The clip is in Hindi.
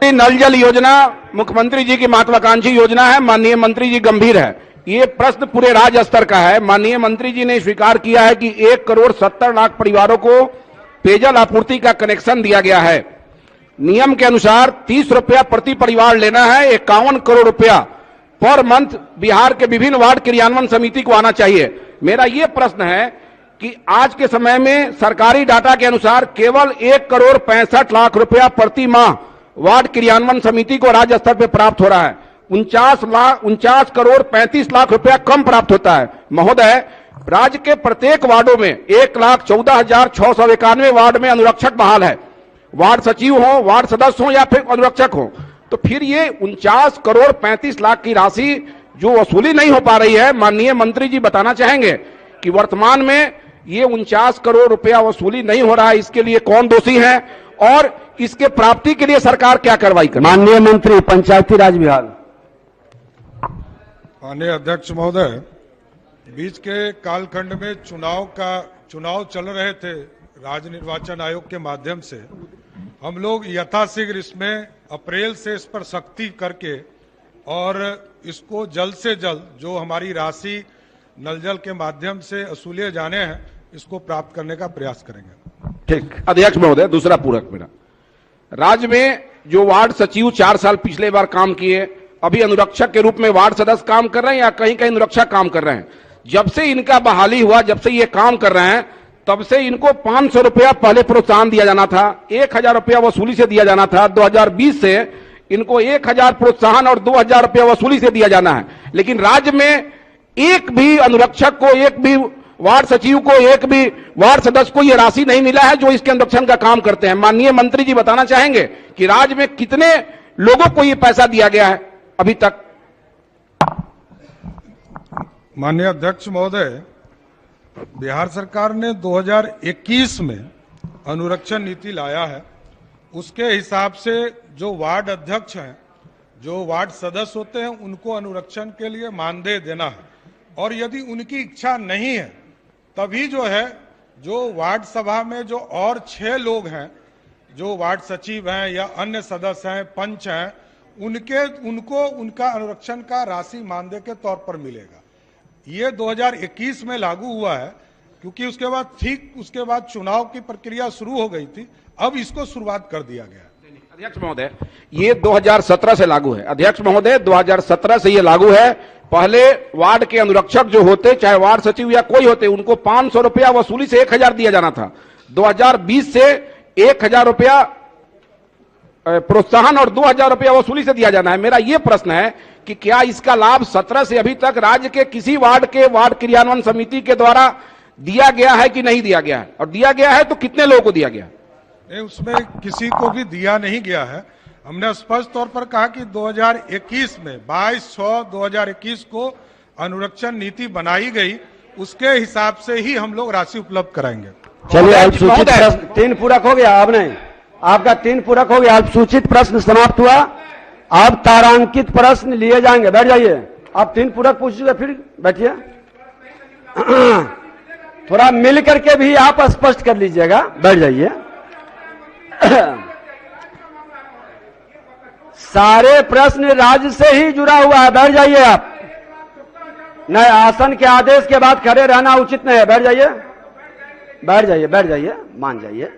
नल जल योजना मुख्यमंत्री जी की महत्वाकांक्षी योजना है। माननीय मंत्री जी गंभीर है। ये प्रश्न पूरे राज्य स्तर का है। माननीय मंत्री जी ने स्वीकार किया है कि 1,70,00,000 परिवारों को पेयजल आपूर्ति का कनेक्शन दिया गया है। नियम के अनुसार 30 रुपया प्रति परिवार लेना है। 51 करोड़ रुपया पर मंथ बिहार के विभिन्न वार्ड क्रियान्वयन समिति को आना चाहिए। मेरा यह प्रश्न है कि आज के समय में सरकारी डाटा के अनुसार केवल 1,65,00,000 रुपया प्रति माह वार्ड क्रियान्वयन समिति को राज्य स्तर पर प्राप्त हो रहा है। 49,35,00,000 रुपया कम प्राप्त होता है। महोदय, राज्य के प्रत्येक वार्डों में 1,14,691 वार्ड में अनुरक्षक बहाल है। वार्ड सचिव हो, वार्ड सदस्य हो या फिर अनुरक्षक हो, तो फिर ये 49,35,00,000 की राशि जो वसूली नहीं हो पा रही है, माननीय मंत्री जी बताना चाहेंगे कि वर्तमान में ये 49 करोड़ रुपया वसूली नहीं हो रहा है, इसके लिए कौन दोषी है और इसके प्राप्ति के लिए सरकार क्या कार्रवाई करे? माननीय मंत्री पंचायती राज विभाग। माननीय अध्यक्ष महोदय, बीच के कालखंड में चुनाव चल रहे थे। राज्य निर्वाचन आयोग के माध्यम से हम लोग यथाशीघ्र इसमें अप्रैल से इस पर सख्ती करके और इसको जल्द से जल्द जो हमारी राशि नल जल के माध्यम से वसूले जाने हैं, इसको प्राप्त करने का प्रयास करेंगे। ठीक। अध्यक्ष महोदय, दूसरा पूरक मेरा, राज्य में जो वार्ड सचिव 4 साल पिछले बार काम किए, अभी अनुरक्षक के रूप में वार्ड सदस्य काम कर रहे हैं या कहीं कहीं अनुरक्षक काम कर रहे हैं। जब से इनका बहाली हुआ, जब से ये काम कर रहे हैं, तब से इनको 500 रुपया पहले प्रोत्साहन दिया जाना था, 1,000 रुपया वसूली से दिया जाना था। 2020 से इनको 1,000 प्रोत्साहन और 2,000 रुपया वसूली से दिया जाना है। लेकिन राज्य में एक भी अनुरक्षक को, एक भी वार्ड सचिव को, एक भी वार्ड सदस्य को यह राशि नहीं मिला है जो इसके अनुरक्षण का काम करते हैं। माननीय मंत्री जी बताना चाहेंगे कि राज्य में कितने लोगों को यह पैसा दिया गया है अभी तक? माननीय अध्यक्ष महोदय, बिहार सरकार ने 2021 में अनुरक्षण नीति लाया है। उसके हिसाब से जो वार्ड अध्यक्ष हैं, जो वार्ड सदस्य होते हैं, उनको अनुरक्षण के लिए मानदेय देना है। और यदि उनकी इच्छा नहीं है, तभी जो है, जो वार्ड सभा में जो और 6 लोग हैं, जो वार्ड सचिव हैं या अन्य सदस्य हैं, पंच हैं, उनको उनका अनुरक्षण का राशि मानदेय के तौर पर मिलेगा। ये 2021 में लागू हुआ है, क्योंकि उसके बाद चुनाव की प्रक्रिया शुरू हो गई थी। अब इसको शुरुआत कर दिया गया। अध्यक्ष महोदय, ये 2017 से लागू है। अध्यक्ष महोदय, 2017 से ये लागू है। पहले वार्ड के अनुरक्षक जो होते, चाहे वार्ड सचिव या कोई होते, उनको 500 रुपया वसूली से 1,000 दिया जाना था। 2020 से 1,000 रुपया प्रोत्साहन और 2,000 रुपया वसूली से दिया जाना है। मेरा यह प्रश्न है कि क्या इसका लाभ 17 से अभी तक राज्य के किसी वार्ड के वार्ड क्रियान्वयन समिति के द्वारा दिया गया है कि नहीं दिया गया है, और दिया गया है तो कितने लोगों को दिया गया? नहीं, उसमें किसी को भी दिया नहीं गया है। हमने स्पष्ट तौर पर कहा कि 2021 में 22/6/2021 को अनुरक्षण नीति बनाई गई, उसके हिसाब से ही हम लोग राशि उपलब्ध कराएंगे। चलिए, अल्पसूचित प्रश्न 3 पूरक हो गया। अब नहीं, आपका 3 पूरक हो गया। अल्पसूचित प्रश्न समाप्त हुआ। अब तारांकित प्रश्न लिए जाएंगे। बैठ जाइए। आप 3 पूरक पूछिए, फिर बैठिए। थोड़ा मिल करके भी आप स्पष्ट कर लीजिएगा। बैठ जाइए। सारे प्रश्न राज्य से ही जुड़ा हुआ है। बैठ जाइए आप। नहीं, आसन के आदेश के बाद खड़े रहना उचित नहीं है। बैठ जाइए, बैठ जाइए, बैठ जाइए, मान जाइए।